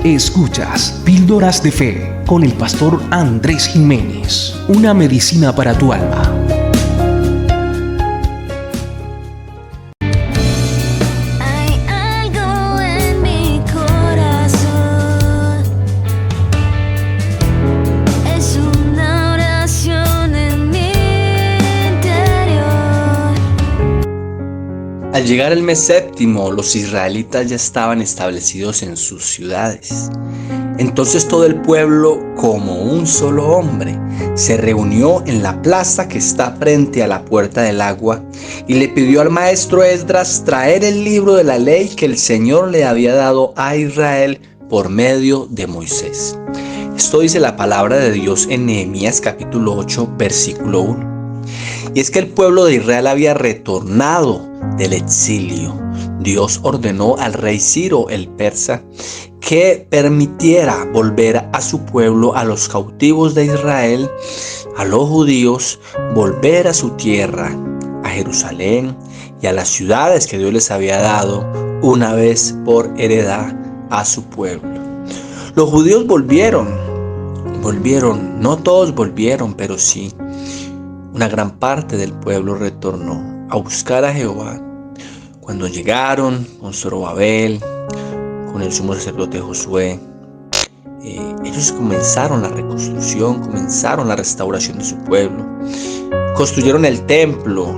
Escuchas Píldoras de Fe con el pastor Andrés Jiménez, una medicina para tu alma. Hay algo en mi corazón, es una oración en mi interior. Al llegar el mes séptimo, los israelitas ya estaban establecidos en sus ciudades. Entonces todo el pueblo, como un solo hombre, se reunió en la plaza que está frente a la puerta del agua y le pidió al maestro Esdras traer el libro de la ley que el Señor le había dado a Israel por medio de Moisés. Esto dice la palabra de Dios en Nehemías capítulo 8, versículo 1. Y es que el pueblo de Israel había retornado del exilio. Dios ordenó al rey Ciro el persa que permitiera volver a su pueblo, a los cautivos de Israel, a los judíos, volver a su tierra, a Jerusalén y a las ciudades que Dios les había dado una vez por heredad a su pueblo. Los judíos volvieron, no todos volvieron, pero sí, una gran parte del pueblo retornó a buscar a Jehová. Cuando llegaron con Zorobabel, con el sumo sacerdote Josué, ellos comenzaron la reconstrucción, comenzaron la restauración de su pueblo. Construyeron el templo.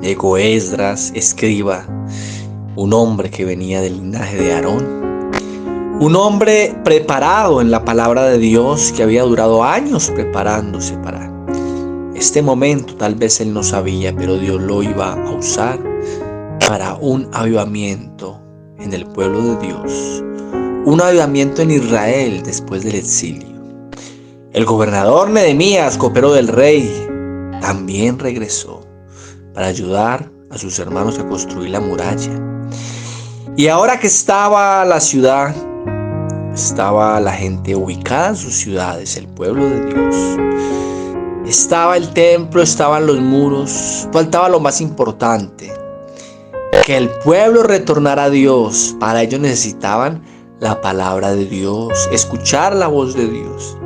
Llegó Esdras, escriba, un hombre que venía del linaje de Aarón, un hombre preparado en la palabra de Dios, que había durado años preparándose para este momento. Tal vez él no sabía, pero Dios lo iba a usar para un avivamiento en el pueblo de Dios, un avivamiento en Israel después del exilio. El gobernador Nehemías, copero del rey, también regresó para ayudar a sus hermanos a construir la muralla. Y ahora que estaba la ciudad, estaba la gente ubicada en sus ciudades, el pueblo de Dios, estaba el templo, estaban los muros, faltaba lo más importante: que el pueblo retornara a Dios. Para ello necesitaban la palabra de Dios, escuchar la voz de Dios.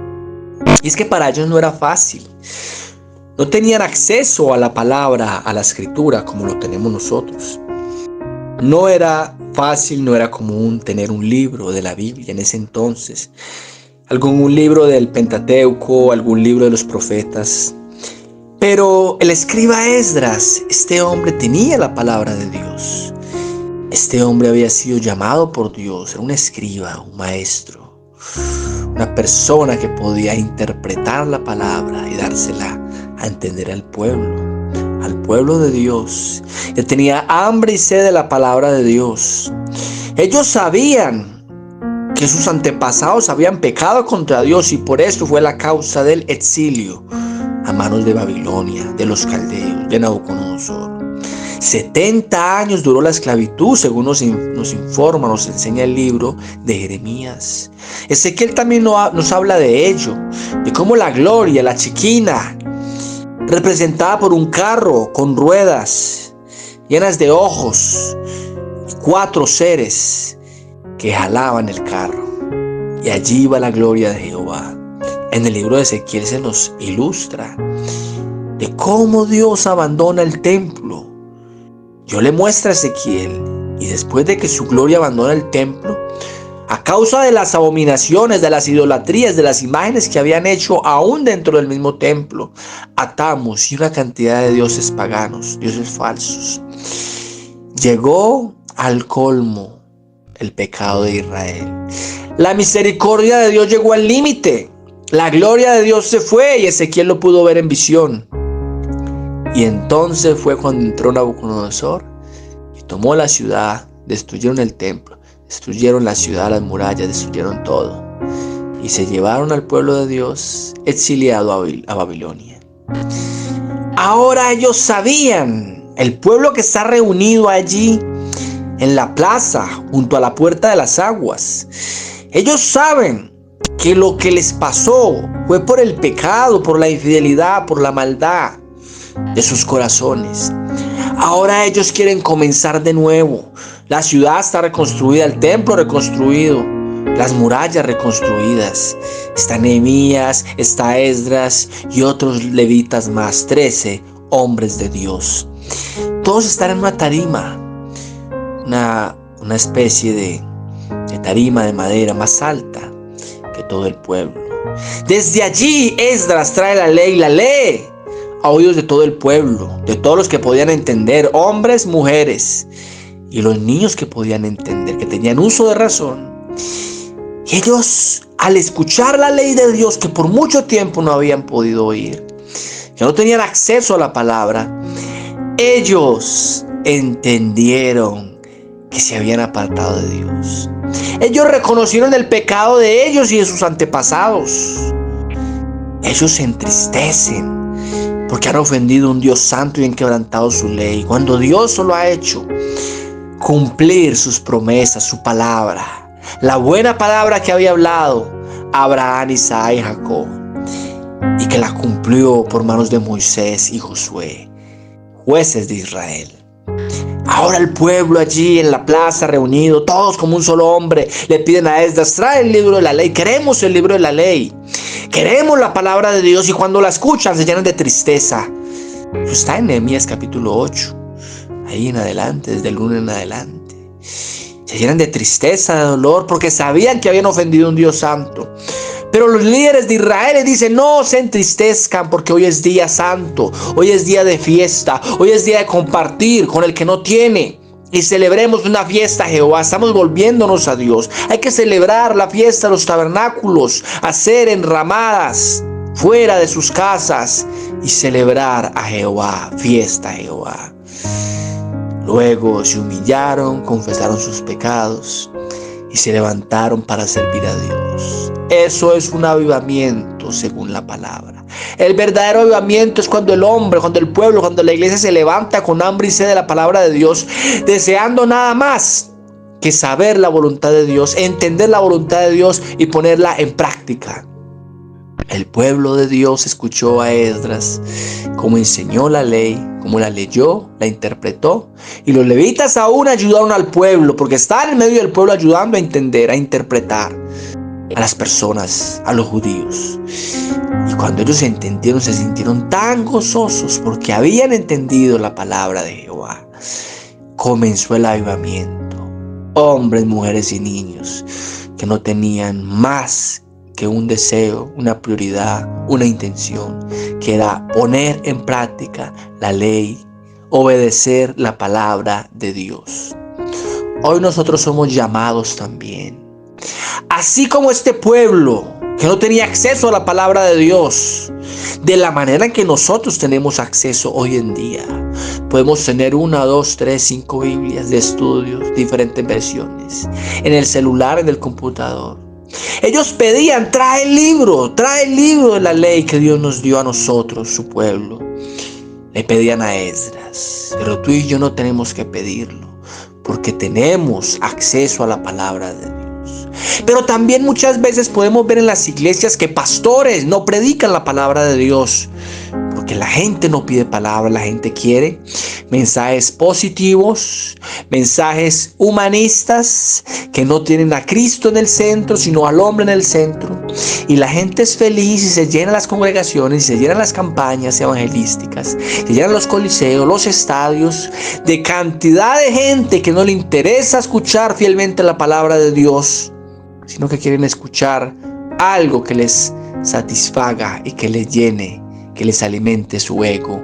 Y es que para ellos no era fácil. No tenían acceso a la palabra, a la escritura, como lo tenemos nosotros. No era fácil, no era común tener un libro de la Biblia en ese entonces. Un libro del Pentateuco, algún libro de los profetas. Pero el escriba Esdras, este hombre tenía la palabra de Dios. Este hombre había sido llamado por Dios, era un escriba, un maestro, una persona que podía interpretar la palabra y dársela a entender al pueblo de Dios. Él tenía hambre y sed de la palabra de Dios. Ellos sabían que sus antepasados habían pecado contra Dios y por eso fue la causa del exilio a manos de Babilonia, de los caldeos, de Nabucodonosor. 70 años duró la esclavitud, según nos informa, nos enseña el libro de Jeremías. Ezequiel también nos habla de ello, de cómo la gloria, la Shekinah, representada por un carro con ruedas llenas de ojos, 4 seres que jalaban el carro, y allí iba la gloria de Jehová. En el libro de Ezequiel se nos ilustra de cómo Dios abandona el templo. Dios le muestra a Ezequiel, y después de que su gloria abandona el templo, a causa de las abominaciones, de las idolatrías, de las imágenes que habían hecho aún dentro del mismo templo, Atamos y una cantidad de dioses paganos, dioses falsos, llegó al colmo el pecado de Israel. La misericordia de Dios llegó al límite. La gloria de Dios se fue y Ezequiel lo pudo ver en visión. Y entonces fue cuando entró Nabucodonosor y tomó la ciudad, destruyeron el templo, destruyeron la ciudad, las murallas, destruyeron todo. Y se llevaron al pueblo de Dios exiliado a Babilonia. Ahora ellos sabían, el pueblo que está reunido allí en la plaza, junto a la puerta de las aguas, ellos saben que lo que les pasó fue por el pecado, por la infidelidad, por la maldad de sus corazones. Ahora ellos quieren comenzar de nuevo. La ciudad está reconstruida, el templo reconstruido, las murallas reconstruidas. Está Nehemías, está Esdras y otros levitas más, 13 hombres de Dios. Todos están en una tarima, una especie de tarima de madera más alta que todo el pueblo. Desde allí Esdras trae la ley y la lee a oídos de todo el pueblo, de todos los que podían entender, hombres, mujeres y los niños que podían entender, que tenían uso de razón. Y ellos, al escuchar la ley de Dios que por mucho tiempo no habían podido oír, que no tenían acceso a la palabra, ellos entendieron que se habían apartado de Dios. Ellos reconocieron el pecado de ellos y de sus antepasados. Ellos se entristecen porque han ofendido a un Dios santo y han quebrantado su ley, cuando Dios solo ha hecho cumplir sus promesas, su palabra, la buena palabra que había hablado a Abraham, Isaac y Jacob, y que la cumplió por manos de Moisés y Josué, jueces de Israel. Ahora el pueblo allí en la plaza reunido, todos como un solo hombre, le piden a Esdras: trae el libro de la ley. Queremos el libro de la ley, queremos la palabra de Dios. Y cuando la escuchan se llenan de tristeza. Eso está en Nehemías capítulo 8, ahí en adelante, desde el 1 en adelante. Se llenan de tristeza, de dolor, porque sabían que habían ofendido a un Dios santo. Pero los líderes de Israel les dicen: no se entristezcan, porque hoy es día santo, hoy es día de fiesta, hoy es día de compartir con el que no tiene. Y celebremos una fiesta a Jehová. Estamos volviéndonos a Dios. Hay que celebrar la fiesta de los tabernáculos, hacer enramadas fuera de sus casas y celebrar a Jehová, fiesta a Jehová. Luego se humillaron, confesaron sus pecados y se levantaron para servir a Dios. Eso es un avivamiento según la palabra. El verdadero avivamiento es cuando el hombre, cuando el pueblo, cuando la iglesia se levanta con hambre y sed de la palabra de Dios, deseando nada más que saber la voluntad de Dios, entender la voluntad de Dios y ponerla en práctica. El pueblo de Dios escuchó a Esdras, cómo enseñó la ley, cómo la leyó, la interpretó. Y los levitas aún ayudaron al pueblo, porque estaban en medio del pueblo ayudando a entender, a interpretar a las personas, a los judíos. Y cuando ellos entendieron, se sintieron tan gozosos porque habían entendido la palabra de Jehová. Comenzó el avivamiento. Hombres, mujeres y niños que no tenían más que un deseo, una prioridad, una intención, que era poner en práctica la ley, obedecer la palabra de Dios. Hoy nosotros somos llamados también, así como este pueblo que no tenía acceso a la palabra de Dios, de la manera en que nosotros tenemos acceso hoy en día. Podemos tener 1, 2, 3, 5 Biblias de estudios, diferentes versiones, en el celular, en el computador. Ellos pedían: trae el libro de la ley que Dios nos dio a nosotros, su pueblo. Le pedían a Esdras, pero tú y yo no tenemos que pedirlo, porque tenemos acceso a la palabra de Dios. Pero también muchas veces podemos ver en las iglesias que pastores no predican la palabra de Dios, porque la gente no pide palabra, la gente quiere mensajes positivos, mensajes humanistas que no tienen a Cristo en el centro, sino al hombre en el centro. Y la gente es feliz y se llenan las congregaciones, y se llenan las campañas evangelísticas, se llenan los coliseos, los estadios, de cantidad de gente que no le interesa escuchar fielmente la palabra de Dios, sino que quieren escuchar algo que les satisfaga y que les llene, que les alimente su ego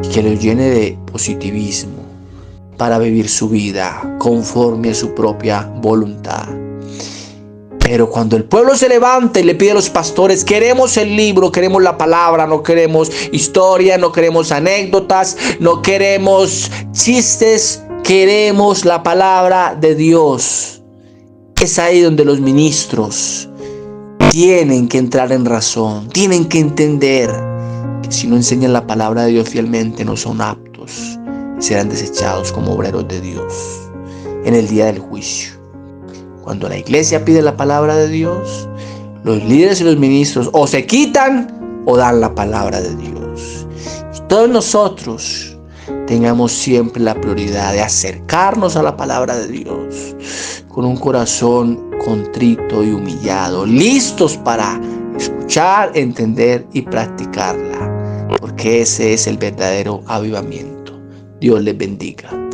y que los llene de positivismo para vivir su vida conforme a su propia voluntad. Pero cuando el pueblo se levanta y le pide a los pastores: queremos el libro, queremos la palabra, no queremos historia, no queremos anécdotas, no queremos chistes, queremos la palabra de Dios. Es ahí donde los ministros tienen que entrar en razón, tienen que entender que si no enseñan la palabra de Dios fielmente, no son aptos y serán desechados como obreros de Dios en el día del juicio. Cuando la iglesia pide la palabra de Dios, los líderes y los ministros o se quitan o dan la palabra de Dios. Y todos nosotros tengamos siempre la prioridad de acercarnos a la palabra de Dios con un corazón contrito y humillado, listos para escuchar, entender y practicarla, porque ese es el verdadero avivamiento. Dios les bendiga.